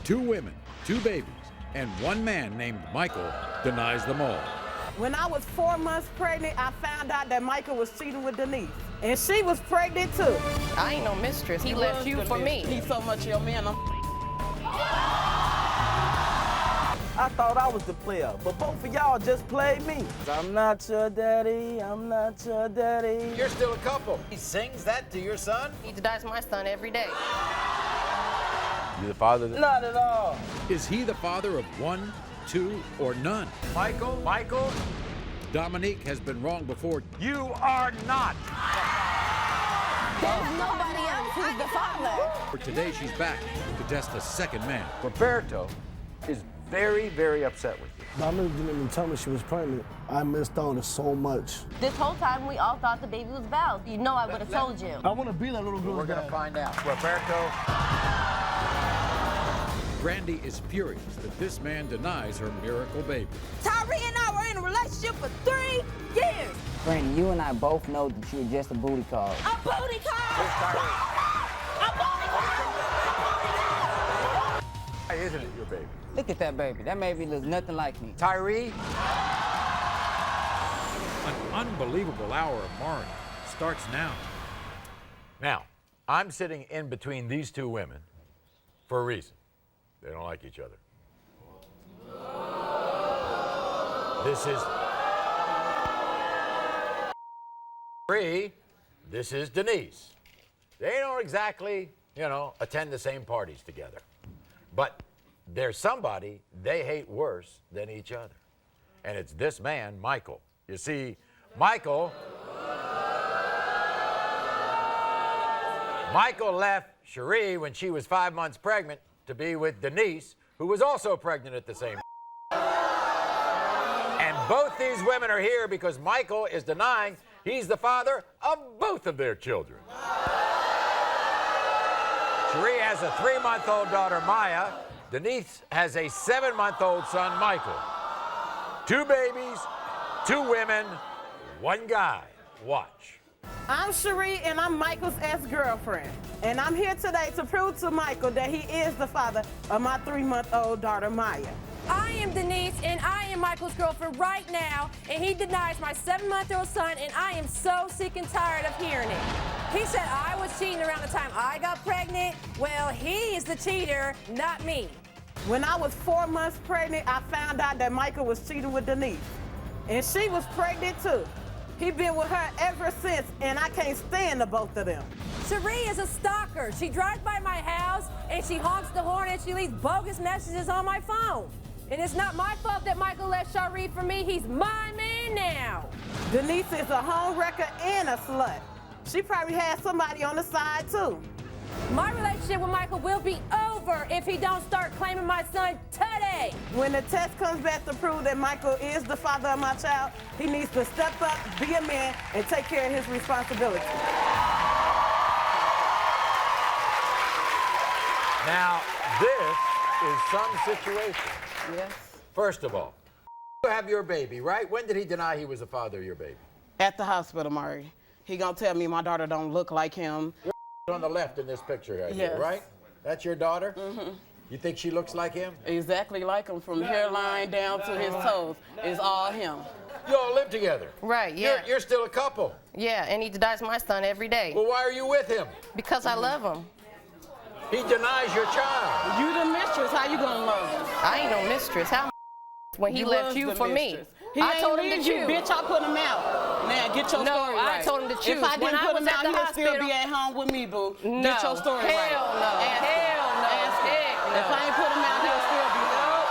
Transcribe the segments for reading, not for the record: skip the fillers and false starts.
2 women, 2 babies, and 1 man named Michael denies them all. When I was 4 months pregnant, I found out that Michael was cheating with Denise. And she was pregnant too. I ain't no mistress. He left you for me. He's so much your man. I thought I was the player, but both of y'all just played me. I'm not your daddy, I'm not your daddy. You're still a couple. He sings that to your son? He denies my son every day. You the father? Not at all. Is he the father of 1, 2, or none? Michael? Dominique has been wrong before. You are not. There's nobody else who's the father. Today she's back to test a 2nd man. Roberto is very, very upset with you. Dominique didn't even tell me she was pregnant. I missed out on so much. This whole time, we all thought the baby was Val's. You know I would have told you. I want to be that little girl. We're gonna find out. Roberto. Brandy is furious that this man denies her miracle baby. Tyree and I were in a relationship for 3 years. Brandy, you and I both know that you're just a booty call. A booty call! A booty call! Isn't it your baby? Look at that baby. That baby looks nothing like me. Tyree? An unbelievable hour of Maury starts now. Now, I'm sitting in between these 2 women for a reason. They don't like each other. This is Tyree. This is Denise. They don't exactly, attend the same parties together. But there's somebody they hate worse than each other. And it's this man, Michael. You see, Michael left Cherie when she was 5 months pregnant to be with Denise, who was also pregnant at the same time. And both these women are here because Michael is denying he's the father of both of their children. Cherie has a 3-month-old daughter, Maya. Denise has a 7-month-old son, Michael. 2 babies, 2 women, 1 guy. Watch. I'm Cherie, and I'm Michael's ex-girlfriend. And I'm here today to prove to Michael that he is the father of my 3-month-old daughter, Maya. I am Denise, and I am Michael's girlfriend right now, and he denies my 7-month-old son, and I am so sick and tired of hearing it. He said I was cheating around the time I got pregnant. Well, he is the cheater, not me. When I was 4 months pregnant, I found out that Michael was cheating with Denise. And she was pregnant too. He been with her ever since, and I can't stand the both of them. Cherie is a stalker. She drives by my house, and she honks the horn, and she leaves bogus messages on my phone. And it's not my fault that Michael left Cherie for me. He's my man now. Denise is a home wrecker and a slut. She probably has somebody on the side too. My relationship with Michael will be over if he don't start claiming my son today. When the test comes back to prove that Michael is the father of my child, he needs to step up, be a man, and take care of his responsibility. Now, this is some situation. Yes. First of all, you have your baby, right? When did he deny he was the father of your baby? At the hospital, Maury. He gonna tell me my daughter don't look like him. You're on the left in this picture right Yes. here, right? That's your daughter? Mm-hmm. You think she looks like him? Exactly like him, from hairline down to his toes. It's all him. You all live together. Right, yeah. You're still a couple. Yeah, and he denies my son every day. Well, why are you with him? Because I love him. He denies your child. You the mistress, how you gonna love him? I ain't no mistress. How when he left you for me? I told him to choose. Bitch, I put him out. Now, get your story right. I told him to choose. If I didn't put him out, he'd still be at home with me, boo. Get your story right. Hell no. Hell no. Heck no. If I ain't put him out, he'll still be home.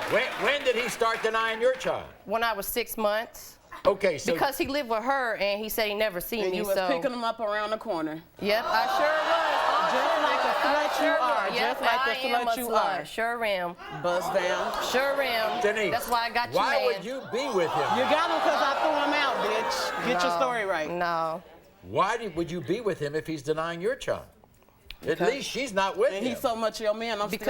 Denise, when did he start denying your child? When I was 6 months. Okay, so... Because he lived with her, and he said he never seen and me, you was picking him up around the corner. Yep, I sure was. Just like a slut you are. Yep, Just like the slut you are. Sure am. Bust down. Sure am. Denise, that's why I got you, why man. would you be with him? You got him because I threw him out, bitch. Get your story right. No. Why would you be with him if he's denying your child? At least she's not with him. And he's so much your man, I'm because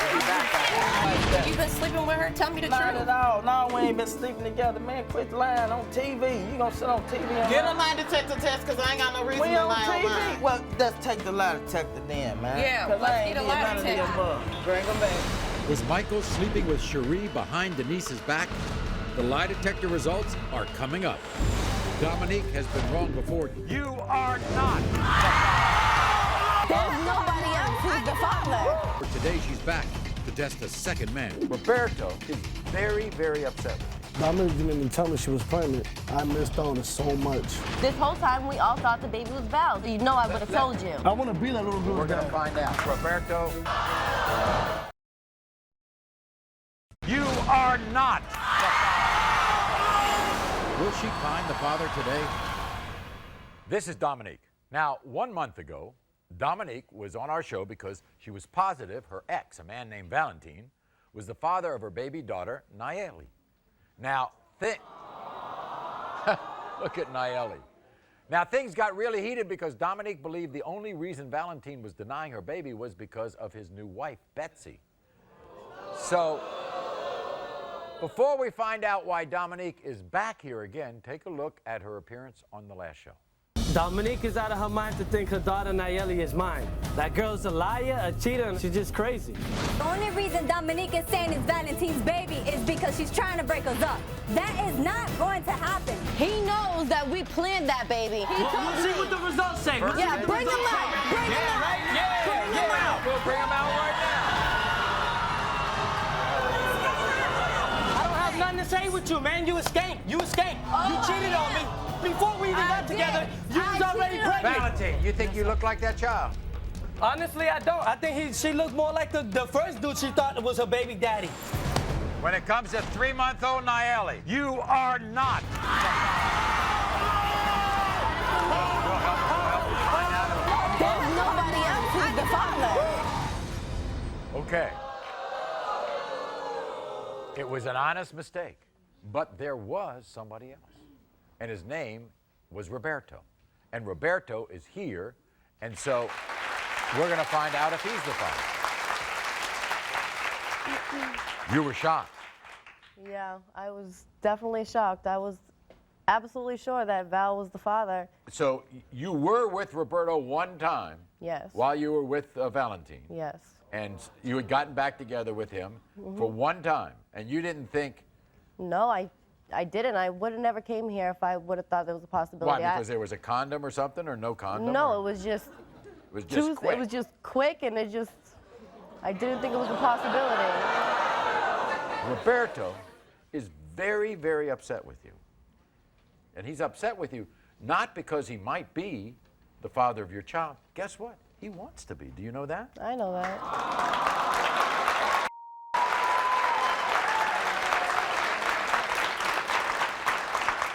We'll be back. You been sleeping with her? Tell me the Not truth. at all. No, we ain't been sleeping together, man. Quit lying on TV. You gonna sit on TV and Get lie? a lie detector test, because I ain't got no reason We to on lie on TV. mine. Well, let's take the lie detector then, man. Yeah, 'Cause let's I ain't get a did lie none of the detector. above. Bring them back. Was Michael sleeping with Cherie behind Denise's back? The lie detector results are coming up. Dominique has been wrong before. You are not. There's nobody else who's the father. Today she's back to test a second man. Roberto is very, very upset with you. Dominique didn't even tell me she was pregnant. I missed out on so much. This whole time, we all thought the baby was Val. You know I would have told you. I want to be that little girl. We're going to find out. Roberto, you are not. Will she find the father today? This is Dominique. Now, 1 month ago, Dominique was on our show because she was positive her ex, a man named Valentine, was the father of her baby daughter, Nayeli. Now, look at Nayeli. Now, things got really heated because Dominique believed the only reason Valentine was denying her baby was because of his new wife, Betsy. So, before we find out why Dominique is back here again, take a look at her appearance on the last show. Dominique is out of her mind to think her daughter Nayeli is mine. That girl's a liar, a cheater, and she's just crazy. The only reason Dominique is saying it's Valentine's baby is because she's trying to break us up. That is not going to happen. He knows that we planned that baby. We'll see what the results say. Yeah, bring him out. Bring him out. Bring him out. We'll bring him out right now. I don't have nothing to say with you, man. You escaped. You escaped. You cheated on me. Before we even got together, you was already pregnant. Valentine, you think you look like that child? Honestly, I don't. I think she looked more like the first dude she thought was her baby daddy. When it comes to 3-month-old Nayeli, you are not. There's nobody else who's the father. Okay. It was an honest mistake, but there was somebody else. And his name was Roberto. And Roberto is here, and so we're going to find out if he's the father. You were shocked. Yeah, I was definitely shocked. I was absolutely sure that Val was the father. So you were with Roberto one time. Yes. While you were with Valentine. Yes. And you had gotten back together with him for one time, and you didn't think. No, I didn't. I would have never came here if I would have thought there was a possibility. Why? Because there was a condom or something, or no condom? No, or? it was just. It was just quick. It was just quick, and it just. I didn't think it was a possibility. Roberto is very, very upset with you. And he's upset with you not because he might be the father of your child. Guess what? He wants to be. Do you know that? I know that.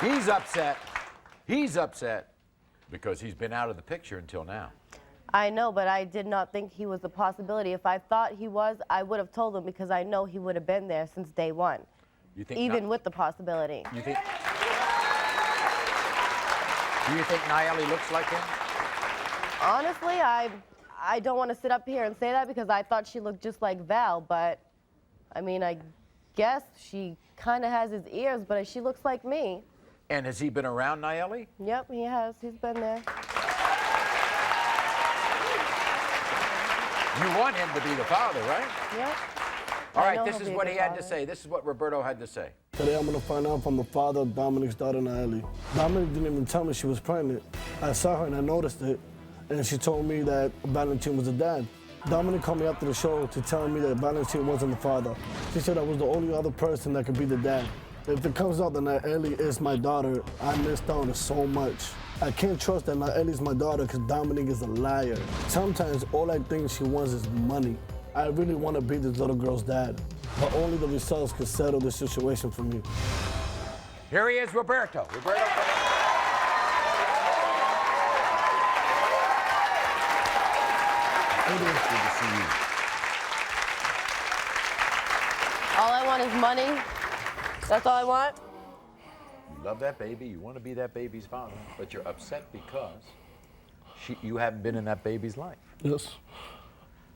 He's upset. He's upset because he's been out of the picture until now. I know, but I did not think he was a possibility. If I thought he was, I would have told him because I know he would have been there since day one. You think even with the possibility. You think? Do you think Nayeli looks like him? Honestly, I don't want to sit up here and say that because I thought she looked just like Val, but I mean, I guess she kind of has his ears, but she looks like me. And has he been around Nayeli? Yep, he has. He's been there. You want him to be the father, right? Yep. All right, this is what he had to say. This is what Roberto had to say. Today I'm gonna find out if I'm the father of Dominique's daughter, Nayeli. Dominique didn't even tell me she was pregnant. I saw her and I noticed it, and she told me that Valentine was the dad. Dominique called me after the show to tell me that Valentine wasn't the father. She said I was the only other person that could be the dad. If it comes out that Nayeli is my daughter, I missed out on so much. I can't trust that Nayeli's my daughter because Dominique is a liar. Sometimes all I think she wants is money. I really want to be this little girl's dad, but only the results can settle the situation for me. Here he is, Roberto. Roberto. It is good to see you. All I want is money. That's all I want. You love that baby. You want to be that baby's father, but you're upset because you haven't been in that baby's life. Yes.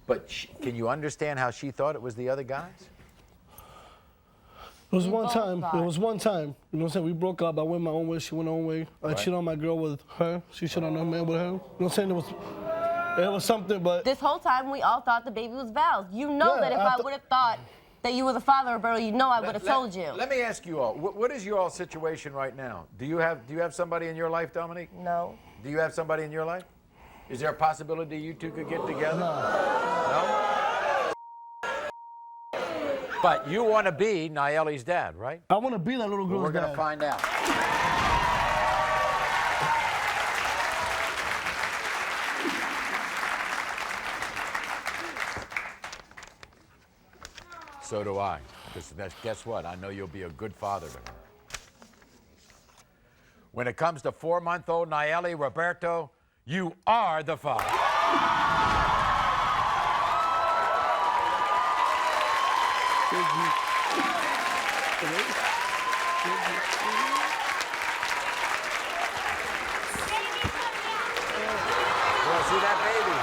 But can you understand how she thought it was the other guys? It was one time. It was one time. You know what I'm saying? We broke up. I went my own way. She went her own way. I cheated on my girl with her. She cheated on her man with her. You know what I'm saying? It was something, but... This whole time, we all thought the baby was Val's. You know that if I would have thought that you were the father, Roberto, you know I would have told you. Let me ask you all, what is your all situation right now? Do you have somebody in your life, Dominique? No. Do you have somebody in your life? Is there a possibility you two could get together? No. But you want to be Nayeli's dad, right? I want to be that little girl's We're going to dad. find out. So do I. Because guess what? I know you'll be a good father to her. When it comes to 4-month-old Nayeli, Roberto, you are the father. Well, see that baby?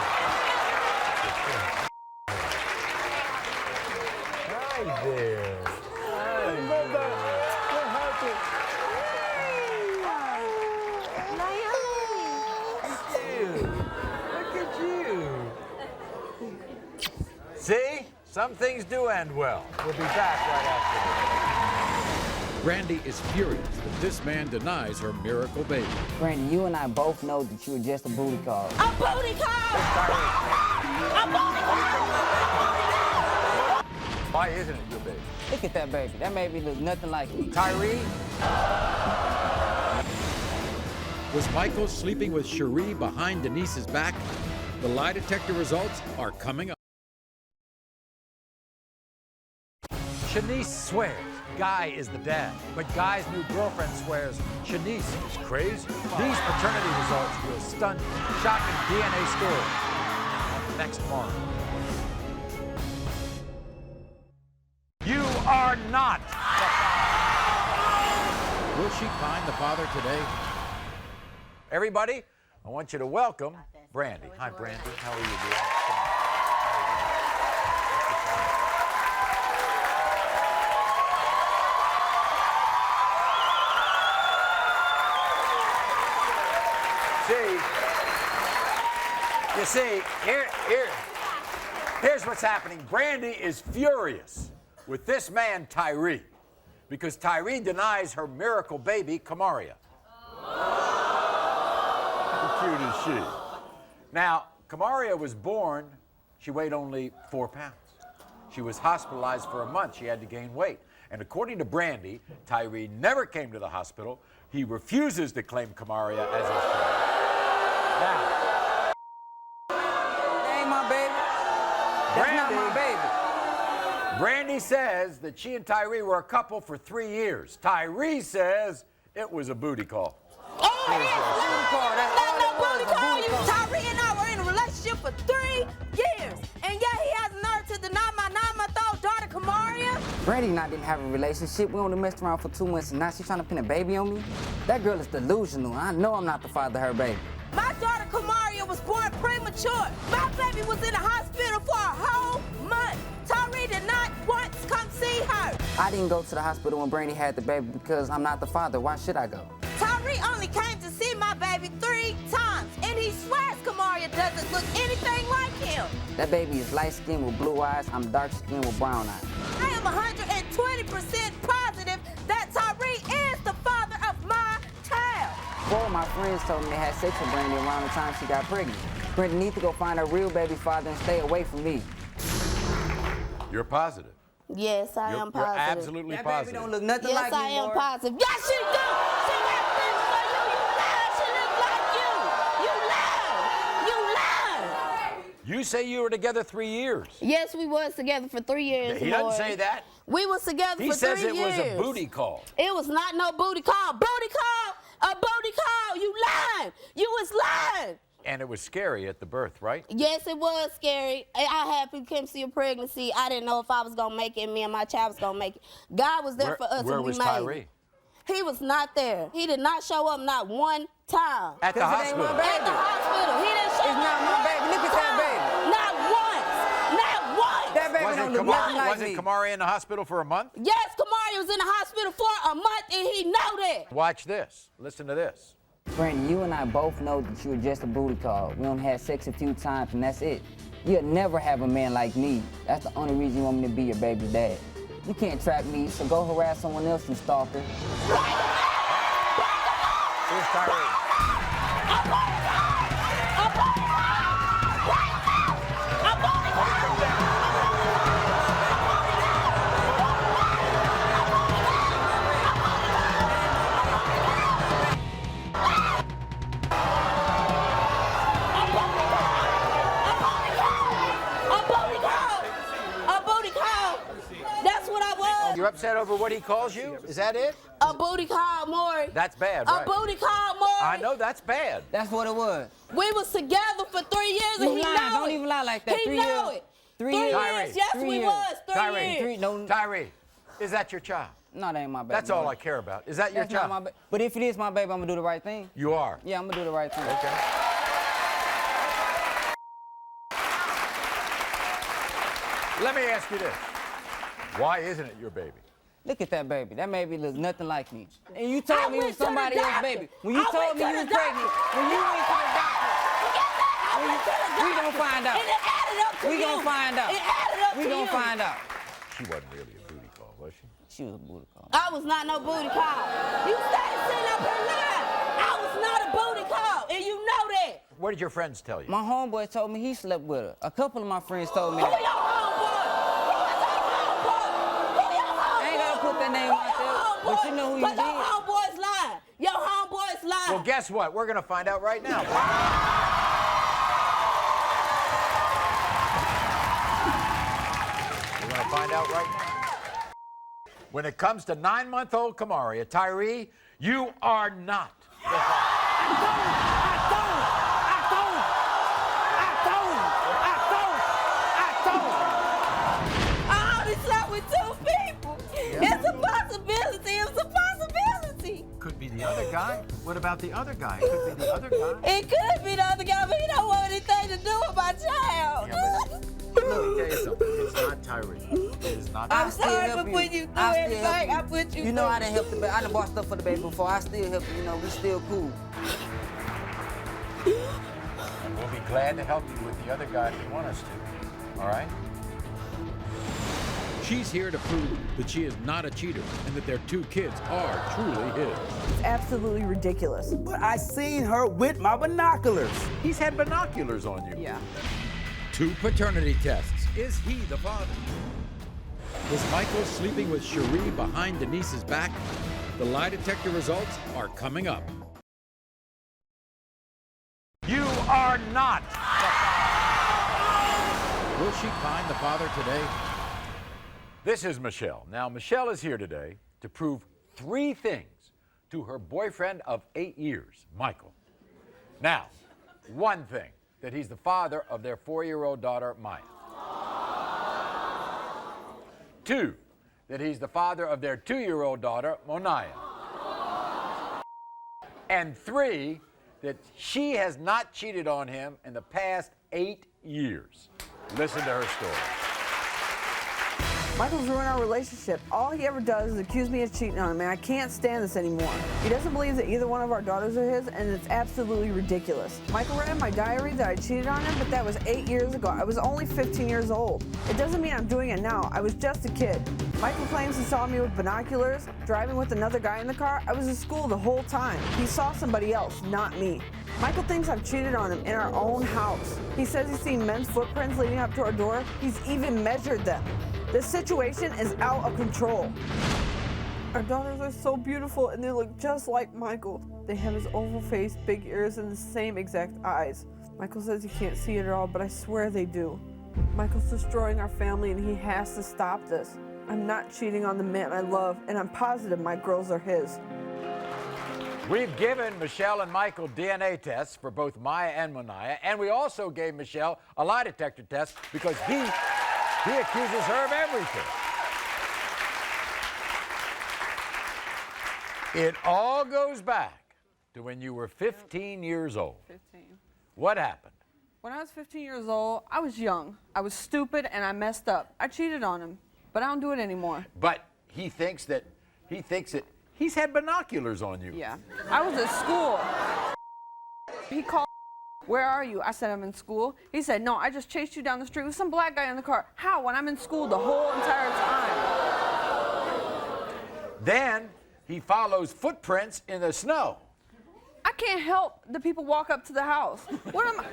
Hi there. Look at you. See? Some things do end well. We'll be back right after this. Brandy is furious that this man denies her miracle baby. Brandy, you and I both know that you were just a booty call. A booty call! A booty call! Why isn't it your baby? Look at that baby. That baby looks nothing like me. Tyree? Was Michael sleeping with Cherie behind Denise's back? The lie detector results are coming up. Shanice swears Guy is the dad, but Guy's new girlfriend swears Shanice is crazy. These paternity results will stun shocking DNA story next morning. You are not the father. Will she find the father today? Everybody, I want you to welcome Brandy. Hi, Brandy. How are you doing? You see, here's what's happening. Brandy is furious with this man, Tyree, because Tyree denies her miracle baby, Kamaria. How cute is she? Now, Kamaria was born, she weighed only 4 pounds. She was hospitalized for a month. She had to gain weight. And according to Brandy, Tyree never came to the hospital. He refuses to claim Kamaria as his child. Now, That's not my baby. Brandy says that she and Tyree were a couple for 3 years. Tyree says it was a booty call. Oh, it is not no booty call. Tyree and I were in a relationship for 3 years. And yet he has the nerve to deny my 9-month-old daughter, Kamaria. Brandy and I didn't have a relationship. We only messed around for 2 months, and now she's trying to pin a baby on me? That girl is delusional. I know I'm not the father of her baby. My daughter, Kamaria, was born premature. My baby was in the hospital for a whole month. Tyree did not once come see her. I didn't go to the hospital when Brandy had the baby because I'm not the father. Why should I go? Tyree only came to see my baby 3 times, and he swears Kamaria doesn't look anything like him. That baby is light-skinned with blue eyes. I'm dark-skinned with brown eyes. I am 120% positive that Tyree is the father of my child. 4 of my friends told me they had sex with Brandy around the time she got pregnant. Brandy needs to go find her real baby father and stay away from me. You're positive. Yes, I am positive. You're absolutely positive. That baby don't look nothing like me, Yes, I am Maury. positive. Yes, she do. She got things for you. You lied. She look like you. You lied. You lied. You say you were together 3 years. Yes, we was together for 3 years. He doesn't Lord. say that. We was together He for 3 years. says it was a booty call. It was not no booty call. Booty call. A booty call. You lied. You was lying. And it was scary at the birth, right? Yes, it was scary. I had preeclampsia of pregnancy. I didn't know if I was going to make it, me and my child was going to make it. God was there for us Where and we was made Tyree? it. He was not there. He did not show up not one time. At the hospital. At the hospital. He didn't show It's up not my baby. Look at that baby. Not once. nothing like me. Kamari in the hospital for a month? Yes, Kamari was in the hospital for a month, and he know that. Watch this. Listen to this. Brandon, you and I both know that you were just a booty call. We only had sex a few times, and that's it. You'll never have a man like me. That's the only reason you want me to be your baby's dad. You can't trap me, so go harass someone else, you stalker. Here's Tyree. You're upset over what he calls you? Is that it? A booty call, Maury. That's bad, right? A booty call, Maury. I know that's bad. That's what it was. We was together for 3 years, and he know it. Don't even lie like that. He 3 know years. it. 3 3 years. years. Yes, we was. 3 years. Tyree, is that your child? No, that ain't my baby. That's all I care about. Is that your That's child? not my but if it is my baby, I'm gonna do the right thing. You are? Yeah, I'm gonna do the right thing. Okay. Let me ask you this. Why isn't it your baby? Look at that baby. That baby looks nothing like me. And you told me it was somebody else's baby. When you told me you was pregnant, when you went to the doctor, we gonna find out. And it added up to We gonna find out. It added up to We gonna find out. She wasn't really a booty call, was she? She was a booty call. I was not no booty call. You started sitting up here lying. I was not a booty call, and you know that. What did your friends tell you? My homeboy told me he slept with her. A couple of my friends told me Who that. your homeboy? Who is your homeboy? Who your homeboy? I ain't gotta put that name out there, but you know who you But your did. homeboy's lying. Your homeboy's lying. Well, guess what? We're going to find out right now. We're going to find out right now. When it comes to 9-month-old Kamari, Tyree, you are not the father. I only slept with 2 people. It's a possibility. It's a possibility. Could be the other guy. What about the other guy? Could be the other guy. It could be the other guy, but he don't want anything to do with my child. Yeah, but let me tell you something. It's not Tyree. It is not. I'm sorry for putting you through everything I put you through. You know I done helped the baby. I done bought stuff for the baby before. I still help you. You know, we still cool. And we'll be glad to help you with the other guy if you want us to. All right? She's here to prove that she is not a cheater and that their 2 kids are truly his. It's absolutely ridiculous. But I seen her with my binoculars. He's had binoculars on you. Yeah. 2 paternity tests. Is he the father? Was Michael sleeping with Cherie behind Denise's back? The lie detector results are coming up. You are not. Will she find the father today? This is Michelle. Now, Michelle is here today to prove 3 things to her boyfriend of 8 years, Michael. Now, 1 thing, that he's the father of their 4-year-old daughter, Maya. 2, that he's the father of their 2-year-old daughter, Monaya. And 3, that she has not cheated on him in the past 8 years. Listen to her story. Michael's ruined our relationship. All he ever does is accuse me of cheating on him, and I can't stand this anymore. He doesn't believe that either one of our daughters are his, and it's absolutely ridiculous. Michael read in my diary that I cheated on him, but that was 8 years ago. I was only 15 years old. It doesn't mean I'm doing it now. I was just a kid. Michael claims he saw me with binoculars, driving with another guy in the car. I was in school the whole time. He saw somebody else, not me. Michael thinks I've cheated on him in our own house. He says he's seen men's footprints leading up to our door. He's even measured them. This situation is out of control. Our daughters are so beautiful and they look just like Michael. They have his oval face, big ears, and the same exact eyes. Michael says he can't see it at all, but I swear they do. Michael's destroying our family and he has to stop this. I'm not cheating on the man I love, and I'm positive my girls are his. We've given Michelle and Michael DNA tests for both Maya and Monaya, and we also gave Michelle a lie detector test because he accuses her of everything. It all goes back to when you were 15 years old. 15. What happened? When I was 15 years old, I was young. I was stupid and I messed up. I cheated on him, but I don't do it anymore. But he thinks that he's had binoculars on you. Yeah. I was at school. He called, where are you? I said, I'm in school. He said, no, I just chased you down the street with some black guy in the car. How? When I'm in school the whole entire time. Then he follows footprints in the snow. I can't help the people walk up to the house. What am I?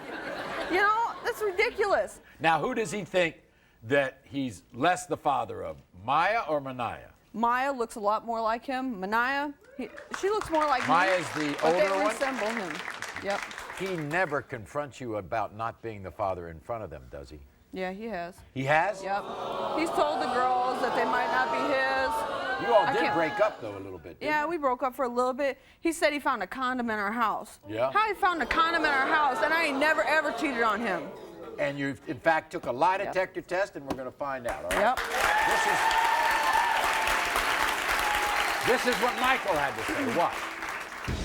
You know, that's ridiculous. Now, who does he think that he's less the father of, Maya or Manaya? Maya looks a lot more like him. Manaya, she looks more like Maya's me. the but older they one? resemble him. Yep. He never confronts you about not being the father in front of them, does he? Yeah, he has. He has? Yep. He's told the girls that they might not be his. You all did break up, though, a little bit, didn't Yeah, you? we broke up for a little bit. He said he found a condom in our house. Yeah? How he found a condom in our house, and I ain't never, ever cheated on him. And you, in fact, took a lie detector test, and we're going to find out, all right? Yep. This is what Michael had to say. Watch.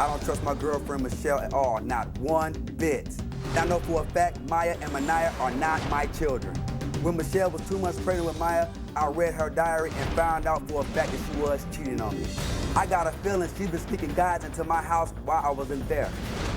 I don't trust my girlfriend Michelle at all, not one bit. I know for a fact Maya and Manaya are not my children. When Michelle was 2 months pregnant with Maya, I read her diary and found out for a fact that she was cheating on me. I got a feeling she's been sneaking guys into my house while I wasn't there.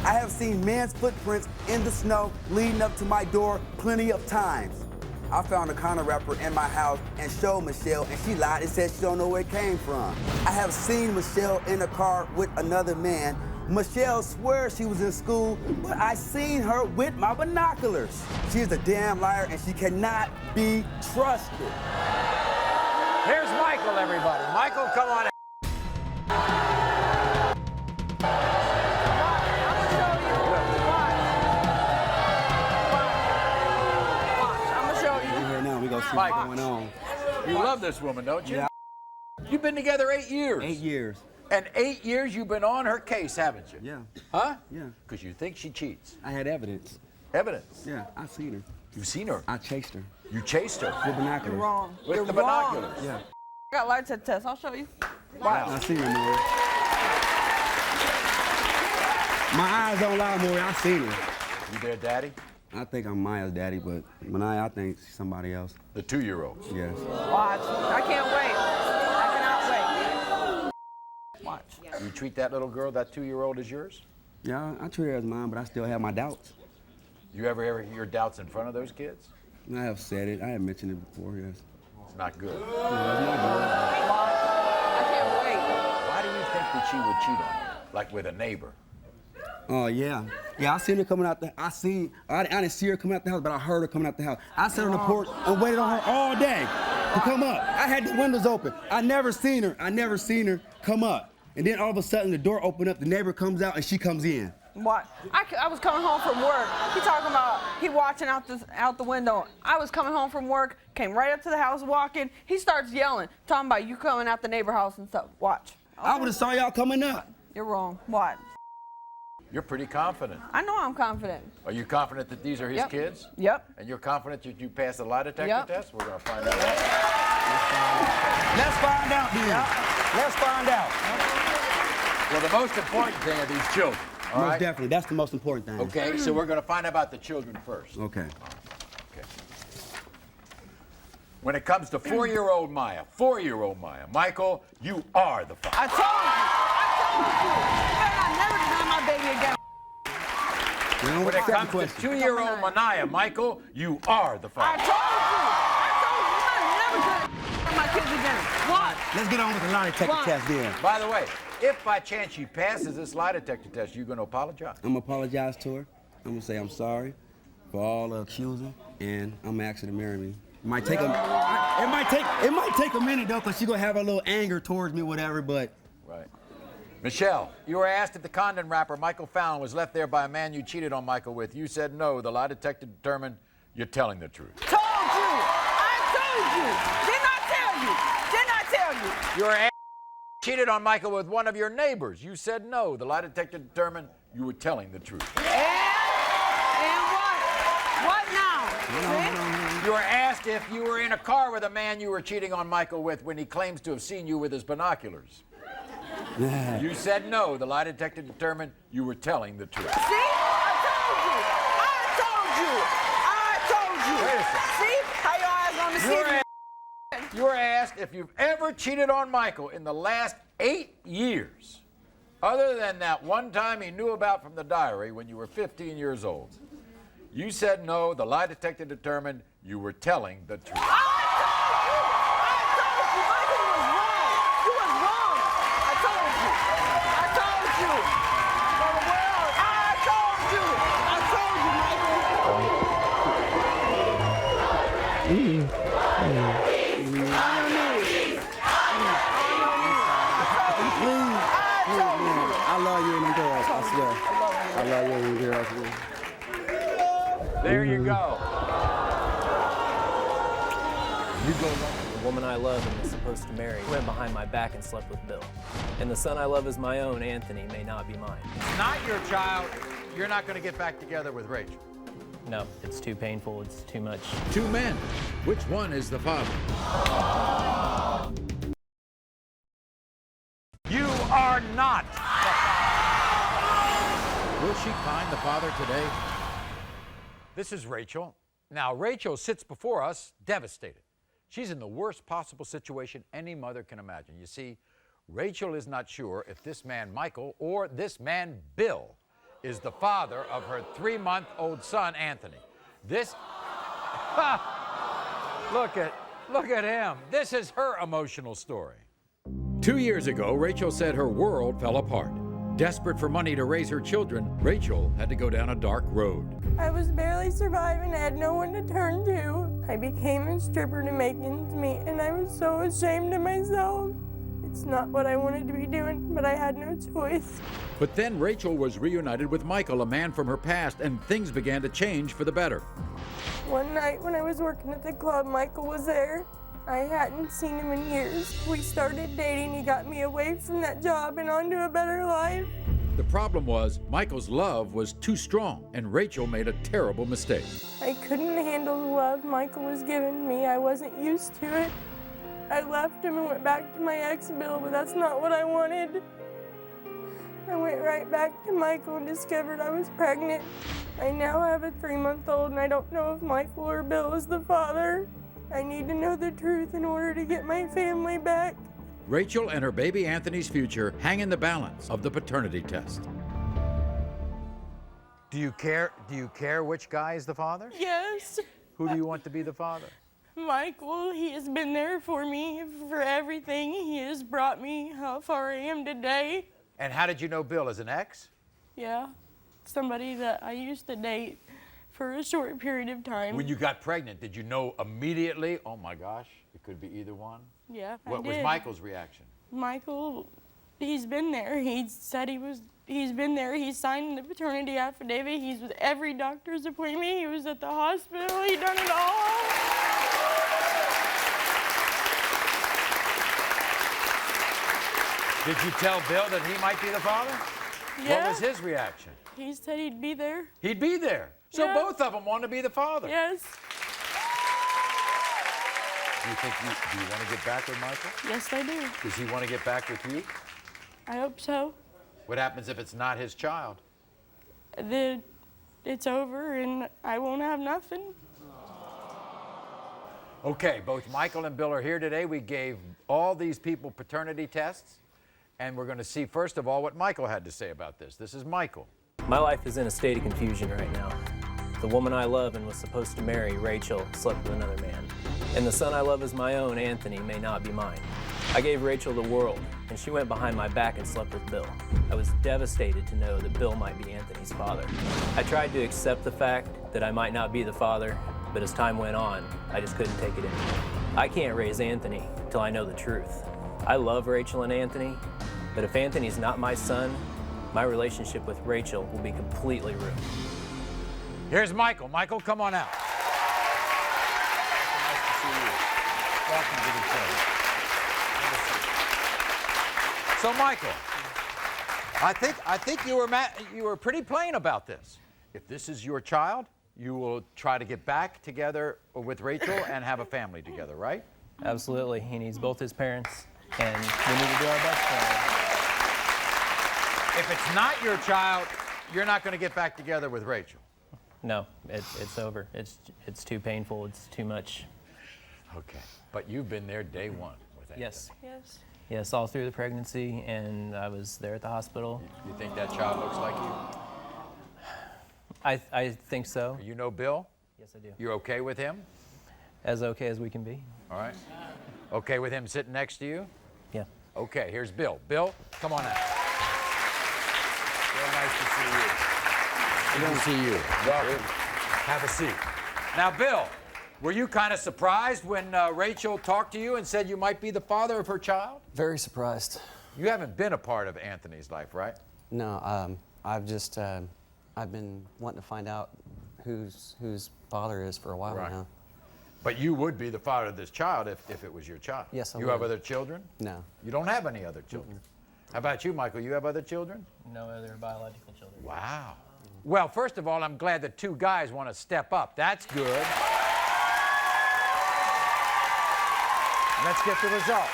I have seen men's footprints in the snow leading up to my door plenty of times. I found a condom wrapper in my house and showed Michelle, and she lied and said she don't know where it came from. I have seen Michelle in a car with another man. Michelle swears she was in school, but I seen her with my binoculars. She's a damn liar, and she cannot be trusted. Here's Michael, everybody. Michael, come on. What's going on? You love this woman, don't you? Yeah. You've been together 8 years. 8 years. And 8 years you've been on her case, haven't you? Yeah. Huh? Yeah. Because you think she cheats. I had evidence. Evidence? Yeah, I seen her. You've seen her? I chased her. You chased her? With binoculars. You're wrong. With You're the wrong. binoculars? Yeah. I got lie detector test. I'll show you. Wow. I seen her, Maury. My eyes don't lie, Maury. I seen her. You their daddy? I think I'm Maya's daddy, but Manaya, I think she's somebody else. The 2-year-old? Yes. Watch. I can't wait. I cannot wait. Watch. You treat that little girl, that 2-year-old, as yours? Yeah, I treat her as mine, but I still have my doubts. You ever hear doubts in front of those kids? I have said it. I have mentioned it before, yes. It's not good. Yeah, it's not good. I can't wait. Why do you think that she would cheat on you? Like with a neighbor? Oh, yeah. Yeah, I seen her coming out the I didn't see her coming out the house, but I heard her coming out the house. I sat on the porch and waited on her all day to come up. I had the windows open. I never seen her come up. And then all of a sudden the door opened up, the neighbor comes out and she comes in. What? I was coming home from work. He talking about he watching out the window. I was coming home from work, came right up to the house walking. He starts yelling, talking about you coming out the neighbor house and stuff. Watch. Okay. I would have saw y'all coming up. You're wrong. What? You're pretty confident. I know I'm confident. Are you confident that these are his kids? Yep. And you're confident that you passed the lie detector test? We're going to find out. Let's find out, then. Yep. Let's find out. Well, the most important thing are these children. All Most right? definitely. That's the most important thing. Okay, so we're going to find out about the children first. Okay. Okay. When it comes to 4-year-old Maya, Michael, you are the father. I told you. You better not never deny my baby again. When it comes to 2-year-old Manaya, Michael, you are the father. I told you. You're not never gonna my kids again. What? Let's get on with the lie detector test then. By the way, if by chance she passes this lie detector test, you're going to apologize. I'm going to apologize to her. I'm going to say I'm sorry for all the accusing, and I'm going to ask her to marry me. It might take a minute, though, because she's going to have a little anger towards me, whatever, but... Right. Michelle, you were asked if the condom wrapper Michael found was left there by a man you cheated on Michael with. You said no. The lie detector determined you're telling the truth. Told you. I told you. Didn't I tell you? Didn't I tell you? You were asked if you cheated on Michael with one of your neighbors. You said no. The lie detector determined you were telling the truth. And what? What now? You were asked if you were in a car with a man you were cheating on Michael with when he claims to have seen you with his binoculars. You said no. The lie detector determined you were telling the truth. See? I told you. told you. Wait a second. See? How your eyes on the TV? You were asked if you've ever cheated on Michael in the last 8 years, other than that one time he knew about from the diary when you were 15 years old. You said no. The lie detector determined you were telling the truth. I told you. Michael was wrong. You was wrong. I told you. I told you. For the world, I told you. I told you, Michael. I love you and them girls, I swear. I love you and them girls. There you go. You go wrong. The woman I love and was supposed to marry went behind my back and slept with Bill. And the son I love is my own, Anthony, may not be mine. It's not your child. You're not going to get back together with Rachel. No, it's too painful. It's too much. Two men. Which one is the father? You are not. Will she find the father today? This is Rachel. Now, Rachel sits before us devastated. She's in the worst possible situation any mother can imagine. You see, Rachel is not sure if this man, Michael, or this man, Bill, is the father of her 3-month-old son, Anthony. This, look at him. This is her emotional story. 2 years ago, Rachel said her world fell apart. Desperate for money to raise her children, Rachel had to go down a dark road. I was barely surviving. I had no one to turn to. I became a stripper to make ends meet, and I was so ashamed of myself. It's not what I wanted to be doing, but I had no choice. But then Rachel was reunited with Michael, a man from her past, and things began to change for the better. One night when I was working at the club, Michael was there. I hadn't seen him in years. We started dating. He got me away from that job and onto a better life. The problem was Michael's love was too strong, and Rachel made a terrible mistake. I couldn't handle the love Michael was giving me. I wasn't used to it. I left him and went back to my ex, Bill, but that's not what I wanted. I went right back to Michael and discovered I was pregnant. I now have a 3-month-old, and I don't know if Michael or Bill is the father. I need to know the truth in order to get my family back. Rachel and her baby Anthony's future hang in the balance of the paternity test. Do you care which guy is the father? Yes. Who do you want to be the father? Michael, he has been there for me for everything. He has brought me how far I am today. And how did you know Bill? As an ex? Yeah, somebody that I used to date for a short period of time. When you got pregnant, did you know immediately, oh my gosh, it could be either one? Yeah, What was Michael's reaction? Michael, he's been there. He said he's been there. He signed the paternity affidavit. He's with every doctor's appointment. He was at the hospital. He done it all. Did you tell Bill that he might be the father? Yeah. What was his reaction? He said he'd be there. He'd be there. So Yeah. both of them want to be the father. Yes. Do you want to get back with Michael? Yes, I do. Does he want to get back with you? I hope so. What happens if it's not his child? It's over and I won't have nothing. Okay, both Michael and Bill are here today. We gave all these people paternity tests, and we're going to see, first of all, what Michael had to say about this. This is Michael. My life is in a state of confusion right now. The woman I love and was supposed to marry, Rachel, slept with another man. And the son I love is my own, Anthony, may not be mine. I gave Rachel the world, and she went behind my back and slept with Bill. I was devastated to know that Bill might be Anthony's father. I tried to accept the fact that I might not be the father, but as time went on, I just couldn't take it anymore. I can't raise Anthony till I know the truth. I love Rachel and Anthony, but if Anthony's not my son, my relationship with Rachel will be completely ruined. Here's Michael. Michael, come on out. Nice to see you. Welcome to the show. So, Michael, I think you were pretty plain about this. If this is your child, you will try to get back together with Rachel and have a family together, right? Absolutely. He needs both his parents, and we need to do our best for him. If it's not your child, you're not going to get back together with Rachel. No, it's over. It's too painful. It's too much. Okay. But you've been there day one with Anthony. Yes. Yes. Yes, all through the pregnancy, and I was there at the hospital. You think that child looks like you? I think so. You know Bill? Yes, I do. You're okay with him? As okay as we can be. All right. Okay with him sitting next to you? Yeah. Okay, here's Bill. Bill, come on out. Real nice to see you. Good to see you. Welcome. Have a seat. Now, Bill, were you kind of surprised when Rachel talked to you and said you might be the father of her child? Very surprised. You haven't been a part of Anthony's life, right? No, I've just, I've been wanting to find out whose father is for a while now. But you would be the father of this child if it was your child. Yes, I You would. have other children? No. You don't have any other children? How about you, Michael? You have other children? No other biological children. Wow. Well, first of all, I'm glad that two guys want to step up. That's good. Let's get the results.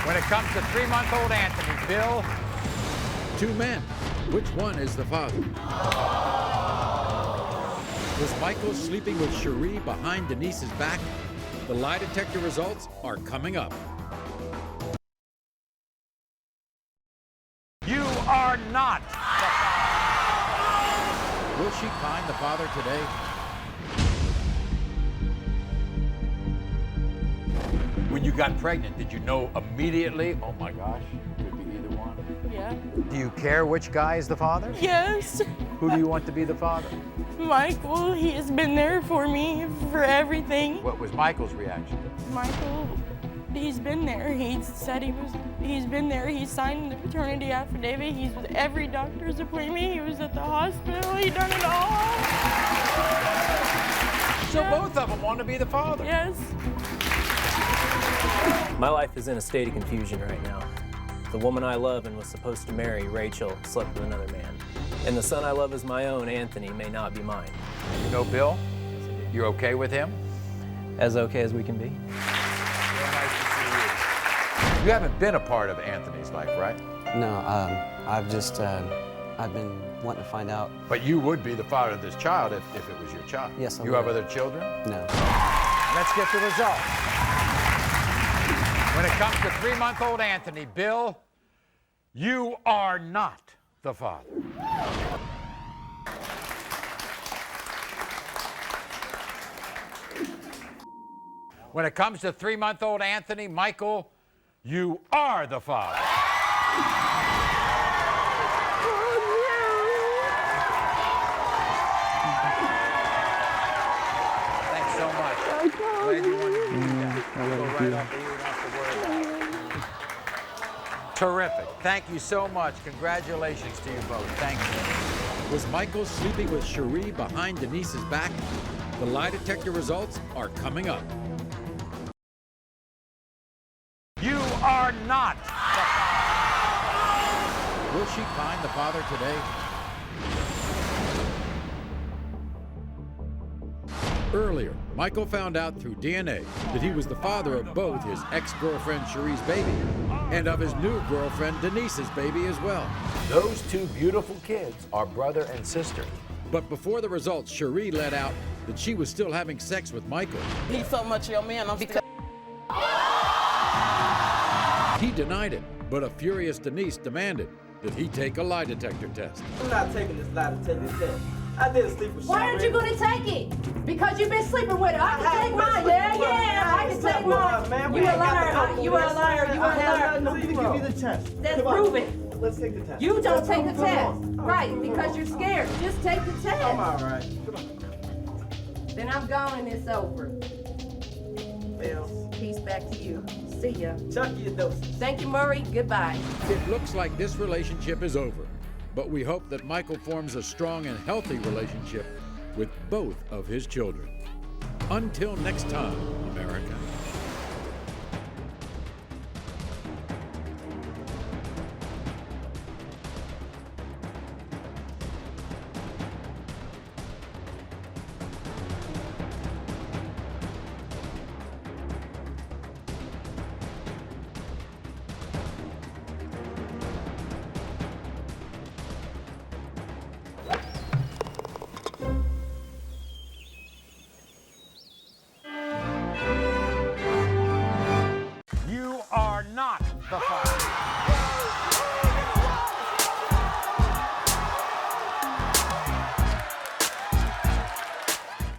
When it comes to 3-month-old Anthony, Bill. 2 men. Which one is the father? Was Michael sleeping with Cherie behind Denise's back? The lie detector results are coming up. You are not. Will she find the father today? When you got pregnant, did you know immediately, oh my gosh, it could be either one? Yeah. Do you care which guy is the father? Yes. Who do you want to be the father? Michael, he has been there for me for everything. What was Michael's reaction? Michael, he's been there. He said he's been there. He signed the paternity affidavit. He's with every doctor's appointment. He was at the hospital. He done it all. So both of them want to be the father? Yes. My life is in a state of confusion right now. The woman I love and was supposed to marry, Rachel, slept with another man. And the son I love as my own, Anthony, may not be mine. You know Bill? You're okay with him? As okay as we can be. Real nice to see you. You haven't been a part of Anthony's life, right? No, I've just, I've been wanting to find out. But you would be the father of this child if it was your child. Yes, I You would. have other children? No. Let's get the results. When it comes to 3-month-old Anthony, Bill, you are not the father. When it comes to 3-month-old Anthony, Michael, you are the father. Thanks so much. Glad you wanted to do that. Go right off the ear, not to worry about it. Terrific. Thank you so much. Congratulations to you both. Thank you. Was Michael sleeping with Cherie behind Denise's back? The lie detector results are coming up. You are not. Will she find the father today? Earlier, Michael found out through DNA that he was the father of both his ex-girlfriend Cherie's baby and of his new girlfriend Denise's baby as well. Those two beautiful kids are brother and sister. But before the results, Cherie let out that she was still having sex with Michael. He's so much your man. I'm still. He denied it, but a furious Denise demanded that he take a lie detector test. I'm not taking this lie detector test. I didn't sleep with Why aren't you going to take it? Because you've been sleeping with her. I can take mine. Yeah, I can take mine. You a liar. You are a liar. You are a liar. Give me the test. That's proven. Let's take the test. You don't take the test. Right, because you're scared. Just take the test. I'm all right. Come on. Then I'm gone and it's over. Well, Peace back to you. See ya. Chuck your doses. Thank you, Maury. Goodbye. It looks like this relationship is over, but we hope that Michael forms a strong and healthy relationship with both of his children. Until next time, America. the fire.